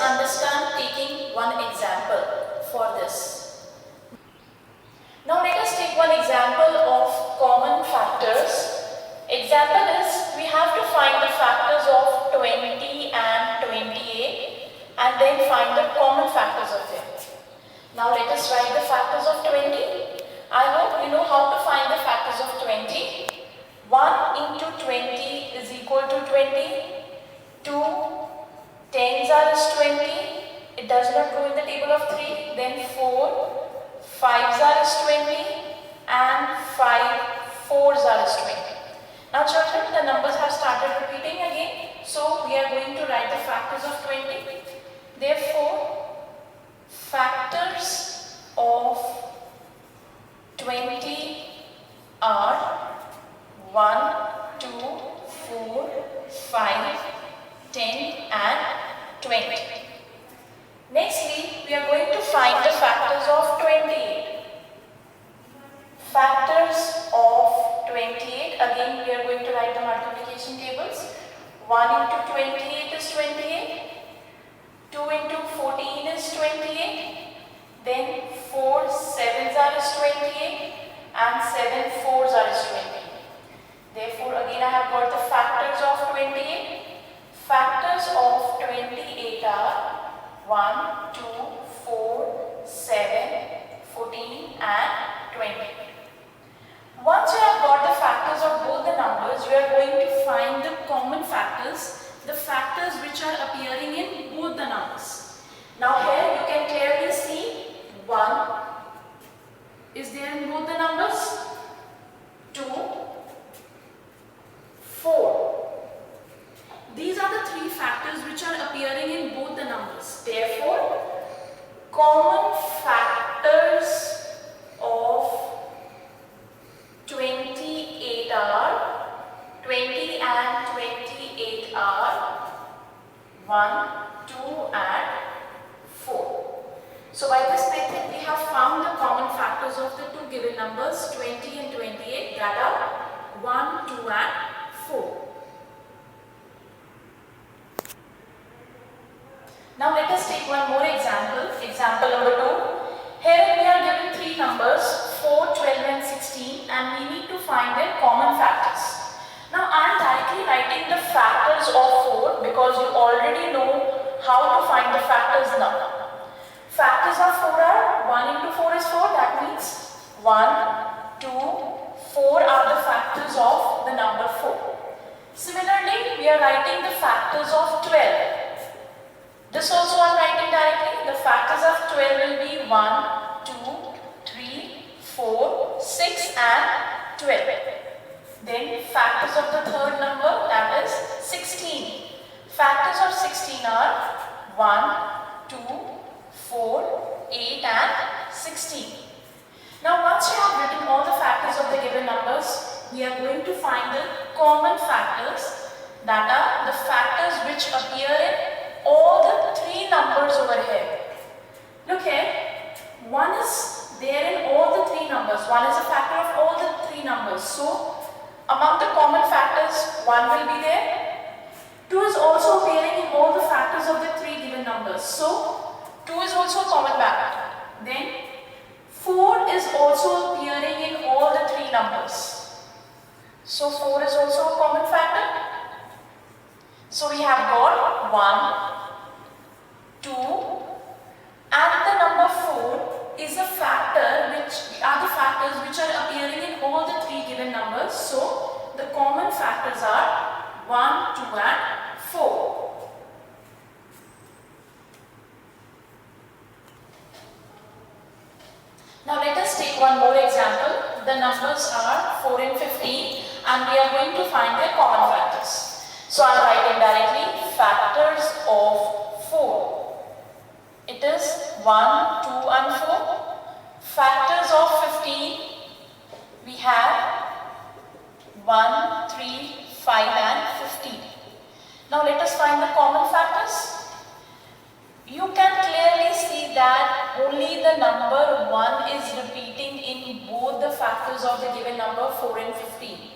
understand taking one example for this. Now let us take one example of common factors. Example is, we have to find the factors of 20 and 28 and then find the common factors of them. Now let us write the factors of 20. I hope you know how to find the factors of 20. 1 into 20 is equal to 20. 2 tens are is 20. It does not go in the table of 3. Then 4 5s are is 20 and 5 4s are is 20. Now children, the numbers have started repeating again. So we are going to write the factors of 20. Therefore, factors of 20 are 1, 2, 4, 5, 10 and 20. Nextly, we are going to find the factors of 28. Factors of 28, again we are going to write the multiplication tables. 1 into 28 is 28. 2 into 14 is 28. Then 4 7s are is 28 and 7 4s are is 28. Therefore, again I have got the factors of 28. Factors of 28 are 1, 2, 4, 7, 14 and 20. Once you have got the factors of both the numbers, you are going to find the common factors, the factors which are appearing in both the numbers. Now here you can clearly see 1 is there in both the numbers, 2, 4. These are the three factors which are appearing in both the numbers. Therefore, common factors of 28 are 20 and 28 are 1, 2 and 4. So by this method we have found the common factors of the two given numbers 20 and 28, that are 1, 2 and 4. Now let us take one more example. Example number 2. Here we are given three numbers 4, 12 and 16 and we need to find their common factors. Now I am directly writing the factors of 4 because you already know how to find the factors now. Factors of 4 are 1 into 4 is 4, that means 1, 2, 4 are the factors of the number 4. Similarly, we are writing the factors of 12. This also I am writing directly. The factors of 12 will be 1, 2, 3, 4, 6 and 12. Then factors of the third number, that is 16. Factors of 16 are 1, 2, 4, 8 and 16. Now once you have written all the factors of the given numbers, we are going to find the common factors, that are the factors which appear in all the three numbers over here. Look here, 1 is there in all the three numbers. 1 is a factor of all the three numbers. So among the common factors, 1 will be there. 2 is also appearing in all the factors of the three given numbers. So 2 is also a common factor. Then 4 is also appearing in all the three numbers. So 4 is also a common factor. So we have got 1, 2 and the number 4 is a factor which are the factors which are appearing in all the three given numbers. So the common factors are 1, 2 and 4. Now let us take one more example. The numbers are 4 and 15 and we are going to find their common factors. So I am writing directly factors of 4. It is 1, 2 and 4. Factors of 15, we have 1, 3, 5 and 15. Now let us find the common factors. You can clearly see that only the number 1 is repeating in both the factors of the given number 4 and 15.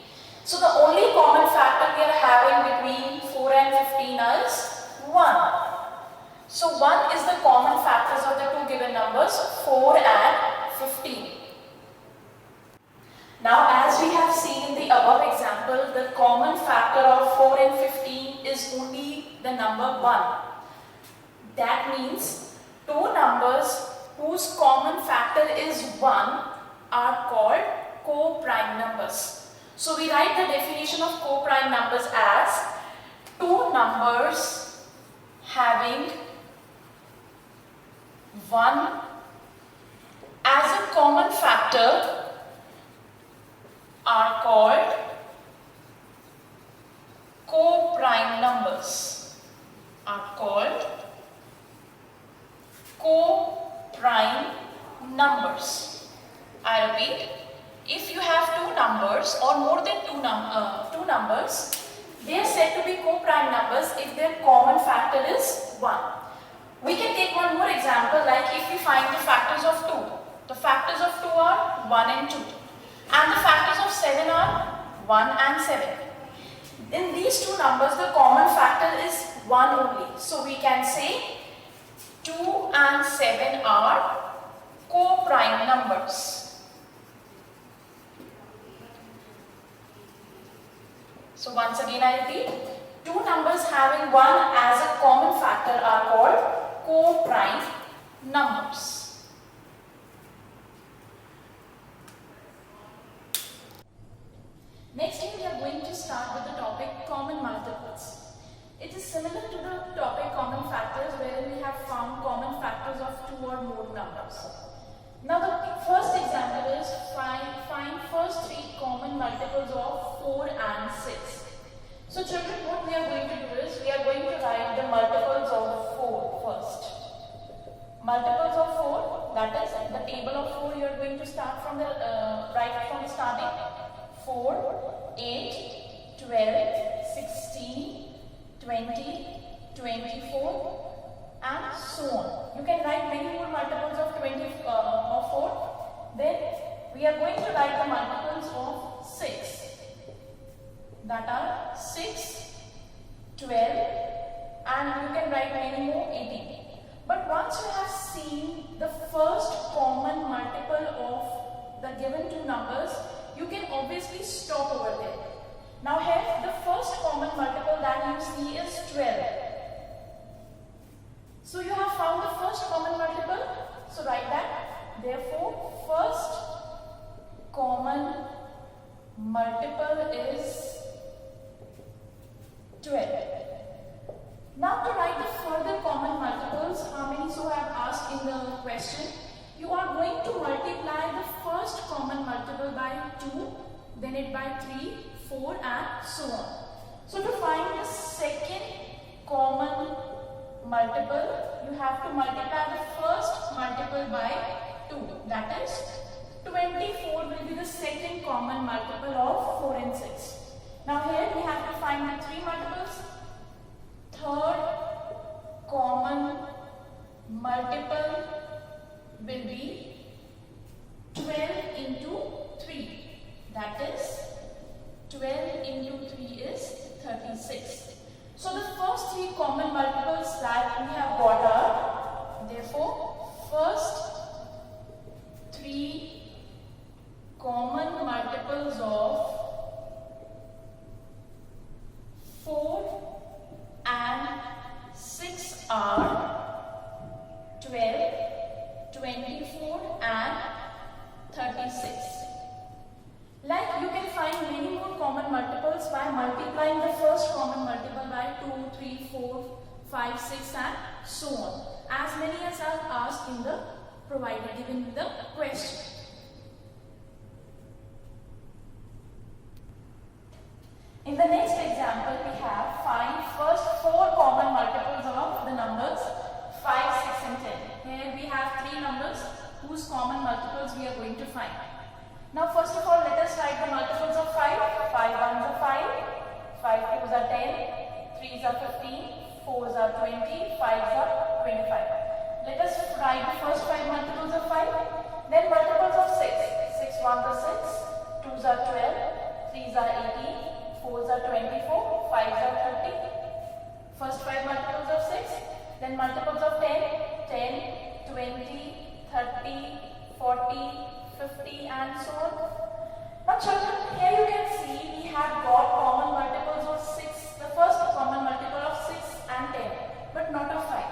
So the only common factor we are having between 4 and 15 is 1. So 1 is the common factors of the two given numbers 4 and 15. Now as we have seen in the above example, the common factor of 4 and 15 is only the number 1. That means two numbers whose common factor is 1 are called co-prime numbers. So we write the definition of co-prime numbers as two numbers having 1 as a common factor are called co-prime numbers. I repeat, if you have two numbers or more than two numbers, they are said to be co-prime numbers if their common factor is 1. We can take one more example, like if we find the factors of 2. The factors of 2 are 1 and 2. And the factors of 7 are 1 and 7. In these two numbers, the common factor is 1 only. So we can say 2 and 7 are co-prime numbers. So once again I repeat, two numbers having 1 as a common factor are called co-prime numbers. Next we are going to start with the topic common multiples. It is similar to the topic common factors, wherein we have found common factors of 2 or more numbers. Now the first example is find first 3 common multiples of 4 and 6. So children, what we are going to do is, we are going to write the multiples of 4 first. Multiples of 4, that is the table of 4, you are going to start from the right from starting. 4, 8, 12, 16, 20, 24 and so on. You can write many more multiples of 4. Then we are going to write the multiples of 6. That are 6, 12 and you can write many more 18. But once you have seen the first common multiple of the given two numbers, you can obviously stop over there. Now here the first common multiple that you see is 12. So you have found the first common multiple. So write that. Therefore first common multiple is 12. Now to write the further common multiples, how many so I have asked in the question, you are going to multiply the first common multiple by 2, then it by 3, 4 and so on. So to find the second common multiple, you have to multiply the first multiple by 2. That is 24 will be the second common multiple of 4 and 6. Now here we have to find the 3 multiples. Third common multiple will be 12 into 3. That is 12 into 3 is 36. So the first 3 common multiples that we have got are, therefore first 3 common multiples of 4 and 6 are 12, 24 and 36. Like you can find many more common multiples by multiplying the first common multiple by 2, 3, 4, 5, 6 and so on. As many as are asked in the given in the question. In the next example, we have find first 4 common multiples of the numbers 5, 6 and 10. Here we have 3 numbers whose common multiples we are going to find. Now first of all, let us write the multiples of 5. 5 1s are 5, 5 2s are 10, 3s are 15, 4s are 20, 5s are 25. Let us write the first 5 multiples of 5. Then multiples of 6. 6 1s are 6, 2s are 12, 3s are 18, 4s are 24, 5s are 30. First 5 multiples of 6. Then multiples of 10, 10, 20, 30, 40, 50 and so on. Now children, here you can see we have got common multiples of 6, the first common multiple of 6 and 10, but not of 5.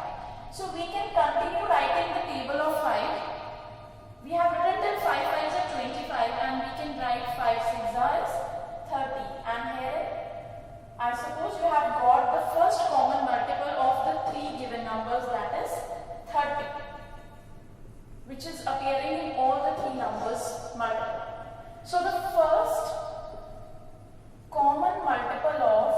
So we can continue writing the table of 5. We have written till 5 5s are 25 and we can write 5 6s as 30. And here, I suppose you have got the first common multiple of the 3 given numbers, that is 30, which is appearing in all the 3 numbers multiple. So the first common multiple of,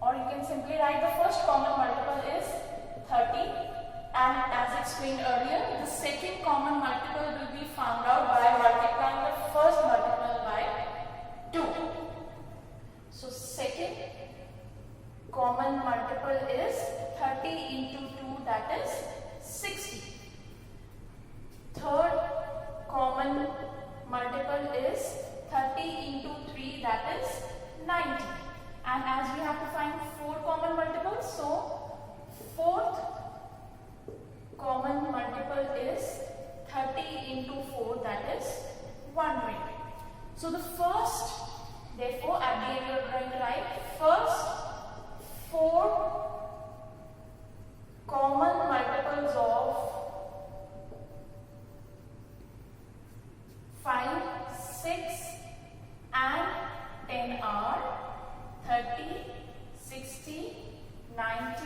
or you can simply write the first common multiple is 30, and as explained earlier, the second common multiple will be found out by multiplying the first multiple by 2. So second common multiple is 30 into 2, that is 60. Third common multiple is 30 into 3, that is 90. And as we have to find 4 common multiples, so fourth common multiple is 30 into 4, that is 120. So the first, therefore at the end we are going to write first 4 common multiples of 5, 6 and 10 are 30, 60, 90